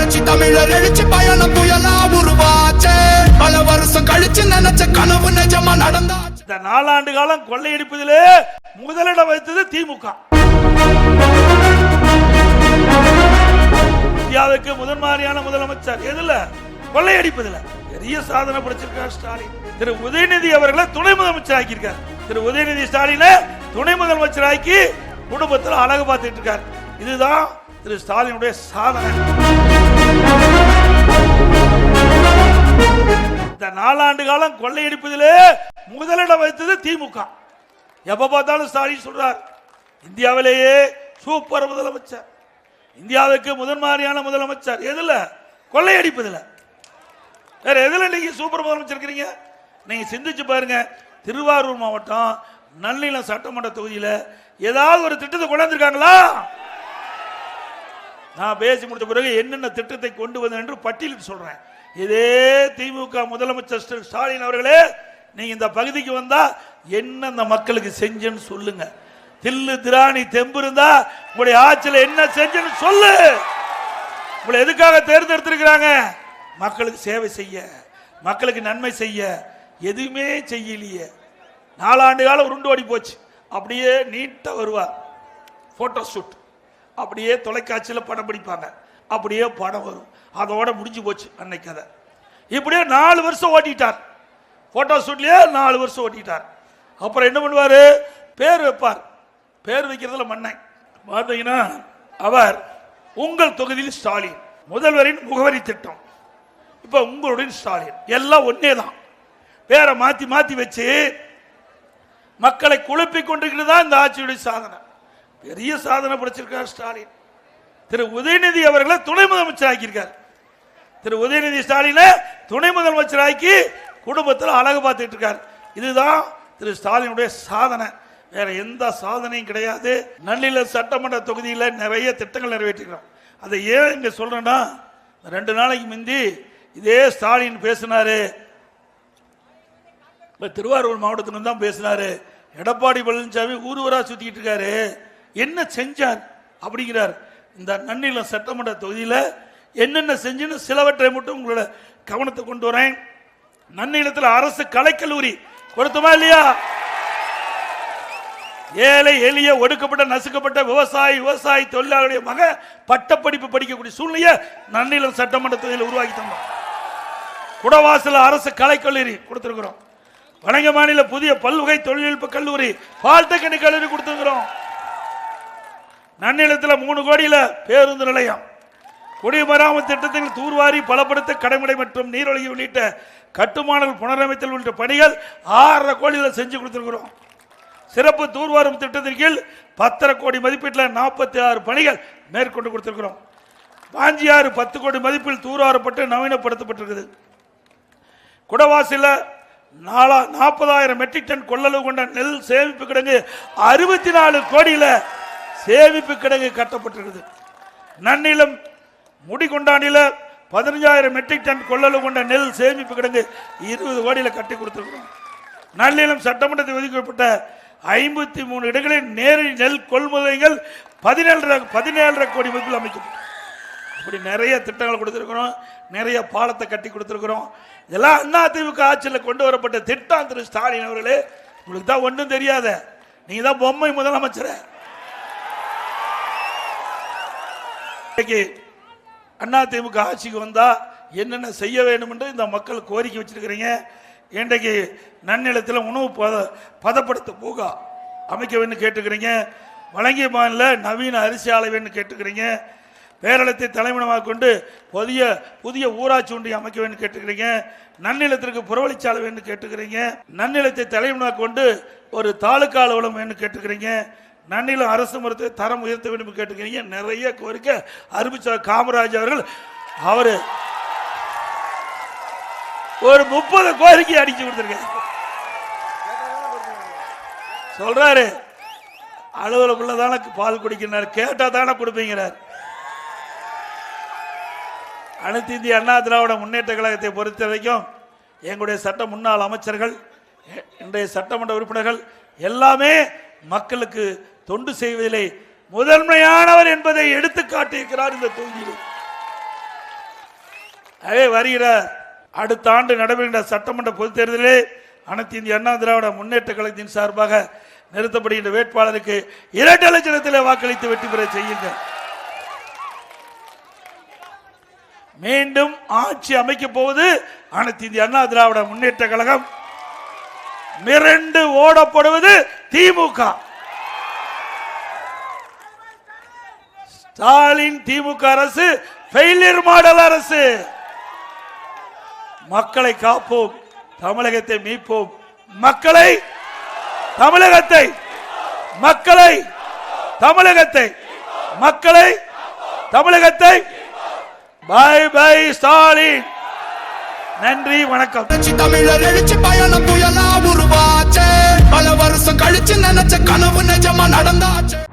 புரட்சி தமிழர் எழுச்சி பயணம் புயலா உருவாச்சே. பல வருஷம் கழிச்சு நினைச்ச கனவு நிஜமா நடந்தாச்சு. இந்த 4 ஆண்டு காலம் கொள்ளையடிப்பதிலே முதலிடம் வைத்தது திமுக. இந்தியாவுக்கு முதன்மாரியான முதலமைச்சர் எதுல? கொள்ளையடிப்பதில் பெரிய சாதனை படைச்சிருக்கார் ஸ்டாலின். திரு உதயநிதி அவர்களை துணை முதலமைச்சர் ஆக்கியிருக்கார். திரு உதயநிதி ஸ்டாலினை துணை முதலமைச்சர் ஆக்கி குடும்பத்தில் அழகு பார்த்துட்டு இருக்கார். இதுதான் திரு ஸ்டாலினுடைய சாதனை. இந்த 4 ஆண்டு காலம் கொள்ளையடிப்பதிலே முதலிடம் வைத்தது திமுக. எப்ப பார்த்தாலும் ஸ்டாலின் சொல்றார், இந்தியாவிலேயே சூப்பர் முதலமைச்சர், இந்தியாவுக்கு முதன்மாரியான முதலமைச்சர் எதுல? கொள்ளையடிப்பதில். வேற எதுல நீங்க சூப்பர் முதலமைச்சர் இருக்கிறீங்க? நீங்க சிந்திச்சு பாருங்க. திருவாரூர் மாவட்டம் நல்லிலம் சட்டமன்ற தொகுதியில் ஏதாவது ஒரு திட்டத்தை கொண்டாந்துருக்காங்களா? நான் பேசி முடித்த பிறகு என்னென்ன திட்டத்தை கொண்டு வந்தேன் என்று பட்டியலிட்டு சொல்றேன். இதே திமுக முதலமைச்சர் ஸ்டாலின் அவர்களே, நீங்க இந்த பகுதிக்கு வந்தா என்ன இந்த மக்களுக்கு செஞ்சேன்னு சொல்லுங்க. தில்லு திராணி தெம்பு இருந்தா உங்களுடைய ஆட்சியில் என்ன செஞ்சேன்னு சொல்லு. உங்களை எதுக்காக தேர்ந்தெடுத்திருக்கிறாங்க? மக்களுக்கு சேவை செய்ய, மக்களுக்கு நன்மை செய்ய. எதுவுமே செய்யலையே. 4 ஆண்டு காலம் உருண்டு ஓடி போச்சு. அப்படியே நீட்டா வருவார், போட்டோ ஷூட், அப்படியே தொலைக்காட்சியில் படம் பிடிப்பாங்க, அப்படியே படம் வரும், அதோட முடிஞ்சு போச்சு அன்னைக்கு கதை. இப்படியே 4 வருஷம் ஓட்டிட்டார். போட்டோ ஷூட்லயே 4 வருஷம் ஓட்டிட்டார். அப்புறம் என்ன பண்ணுவாரு? பேர் வைப்பார். பேர் வைக்கிறதுல மண்ணை பார்த்தீங்கன்னா, அவர் உங்கள் தொகுதியில் ஸ்டாலின், முதல்வரின் முகவரி திட்டம், இப்ப உங்களுடைய ஸ்டாலின், எல்லாம் ஒன்னே தான். பேரை மாத்தி மாத்தி வச்சு மக்களை குழப்பிக் கொண்டிருக்கிறது தான் இந்த ஆட்சியுடைய சாதனை. பெரிய சாதனை படைச்சிருக்கார் ஸ்டாலின். திரு உதயநிதி அவர்களை துணை முதலமைச்சர் ஆக்கியிருக்கார். திரு உதயநிதி ஸ்டாலினை துணை முதலமைச்சர் ஆக்கி குடும்பத்தில் அழகு பார்த்துட்டு இருக்கார். இதுதான் திரு ஸ்டாலினுடைய சாதனை. வேற எந்த சாதனையும் கிடையாது. நல்லிலம் சட்டமன்ற தொகுதியில் நிறைய திட்டங்கள் நிறைவேற்றிக்கிறோம். அதை ஏன் இங்க சொல்றேன்னா, 2 நாளைக்கு முந்தி இதே ஸ்டாலின் பேசினாரு. திருவாரூர் மாவட்டத்திலிருந்து தான் பேசினாரு. எடப்பாடி பழனிசாமி ஊரூரா சுத்திக்கிட்டு இருக்காரு, என்ன செஞ்சார் அப்படிங்கிறார். இந்த நன்னிலம் சட்டமன்ற தொகுதியில் என்னென்ன செஞ்சுன்னு சிலவற்றை மட்டும் உங்களோட கவனத்தை கொண்டு வரேன். நன்னிலத்தில் அரசு கலைக்கல்லூரி கொடுத்தோமா இல்லையா? ஏழை எளிய ஒடுக்கப்பட்ட நசுக்கப்பட்ட விவசாயி தொழிலாளருடைய மக பட்டப்படிப்பு படிக்கக்கூடிய சூழ்நிலையை நன்னிலம் சட்டமன்ற தொகுதியில் உருவாக்கி தந்தோம். குடவாசல் அரசு கலைக்கல்லூரி கொடுத்திருக்கிறோம். வடங்க மாநில புதிய பல்வகை தொழில்நுட்ப கல்லூரி பாலிடெக்னிக் கல்லூரி கொடுத்திருக்கிறோம். நன்னிலத்தில் 3 கோடியில பேருந்து நிலையம், குடிமராமத்து திட்டத்தில் தூர்வாரி பலப்படுத்த கடைமடை மற்றும் நீரொழுகி உள்ளிட்ட கட்டுமானங்கள் புனரமைத்தல் உள்ளிட்ட பணிகள் 6.5 கோடியில் செஞ்சு கொடுத்திருக்கிறோம். சிறப்பு தூர்வாரும் திட்டத்தின் கீழ் 10.5 கோடி மதிப்பீட்டில் 46 பணிகள் மேற்கொண்டு கொடுத்திருக்கிறோம். பாஞ்சியாறு 10 கோடி மதிப்பில் தூர்வாரப்பட்டு நவீனப்படுத்தப்பட்டிருக்குது. குடவாசில 40,000 மெட்ரிக் டன் கொள்ளளவு கொண்ட நெல் சேமிப்பு கிடங்கு 64 கோடியில சேமிப்பு கிடங்கு கட்டப்பட்டிருக்குது. நன்னிலம் முடிகொண்டானில 15,000 மெட்ரிக் டன் கொள்ளளவு கொண்ட நெல் சேமிப்பு கிடங்கு 20 கோடியில கட்டி கொடுத்திருக்கிறோம். நன்னிலம் சட்டமன்றத்தில் ஒதுக்கப்பட்ட 53 இடங்களில் நேரடி நெல் கொள்முதல்கள் 17.5 கோடி மதிப்பில் அமைக்கப்படும். இப்படி நிறைய திட்டங்கள் கொடுத்திருக்கிறோம். நிறைய பாலத்தை கட்டி கொடுத்திருக்கிறோம். இதெல்லாம் அதிமுக ஆட்சியில் கொண்டு வரப்பட்ட திட்டம். திரு ஸ்டாலின் அவர்களே, உங்களுக்கு தான் ஒன்றும் தெரியாத, நீங்க தான் பொம்மை முதலமைச்சர். அதிமுக ஆட்சிக்கு வந்தா என்னென்ன செய்ய வேண்டும் என்று இந்த மக்கள் கோரிக்கை வச்சிருக்கிறீங்க. இன்றைக்கு நன்னிலத்தில் உணவு பதப்படுத்த பூங்கா அமைக்க வேண்டும் கேட்டுக்கிறீங்க. வழங்கிய மாநில நவீன அரிசி ஆலை வேண்டும் கேட்டுக்கிறீங்க. பேரளத்தை தலைமையிடமாக கொண்டு புதிய ஊராட்சி ஒன்றியம் அமைக்க வேண்டும் கேட்டுக்கிறீங்க. நன்னிலத்திற்கு புறவழிச்சாலை வேண்டும் கேட்டுக்கிறீங்க. நன்னிலத்தை தலைமையிடமாக கொண்டு ஒரு தாலுகா அலுவலகம் வேண்டும் கேட்டுக்கிறீங்க. நன்னிலம் அரசு மருத்துவ தரம் உயர்த்த வேண்டும் கேட்டுக்கிறீங்க. நிறைய கோரிக்கை அறிவிச்சார் காமராஜ் அவர்கள். அவரு ஒரு 30 கோரிக்கை அடிச்சு கொடுத்திருக்காரு. சொல்றாரு, அலுவலகக்குள்ள தானே பால் குடிக்கிறார், கேட்டா தானே கொடுப்பீங்கிறார். அனைத்து இந்திய அண்ணா திராவிட முன்னேற்ற கழகத்தை பொறுத்த வரைக்கும் எங்களுடைய சட்ட முன்னாள் அமைச்சர்கள், இன்றைய சட்டமன்ற உறுப்பினர்கள் எல்லாமே மக்களுக்கு தொண்டு செய்வதிலே முதன்மையானவர் என்பதை எடுத்து காட்டியிருக்கிறார். இந்த தொகுதியில் வருகிற அடுத்த ஆண்டு நடைபெறுகின்ற சட்டமன்ற பொதுத் தேர்தலிலே அனைத்து இந்திய அண்ணா திராவிட முன்னேற்ற கழகத்தின் சார்பாக நிறுத்தப்படுகின்ற வேட்பாளருக்கு 2 லட்சத்திலே வாக்களித்து வெற்றி பெற செய்யுங்கள். மீண்டும் ஆட்சி அமைக்கப் போவது அனைத்து இந்திய அண்ணா திராவிட முன்னேற்ற கழகம். மிரண்டு ஓடப்படுவது திமுக. ஸ்டாலின் திமுக அரசு ஃபெயிலியர் மாடல் அரசு. மக்களை காப்போம், தமிழகத்தை மீட்போம். மக்களை தமிழகத்தை மக்களை தமிழகத்தை மக்களை தமிழகத்தை பை பை ஸ்டாலின். நன்றி, வணக்கம். தமிழர் எழுச்சி பயணம் புயலா உருவாச்சே. பல வருஷம் கழிச்சு நினைச்ச கனவு நிஜமா நடந்தாச்சு.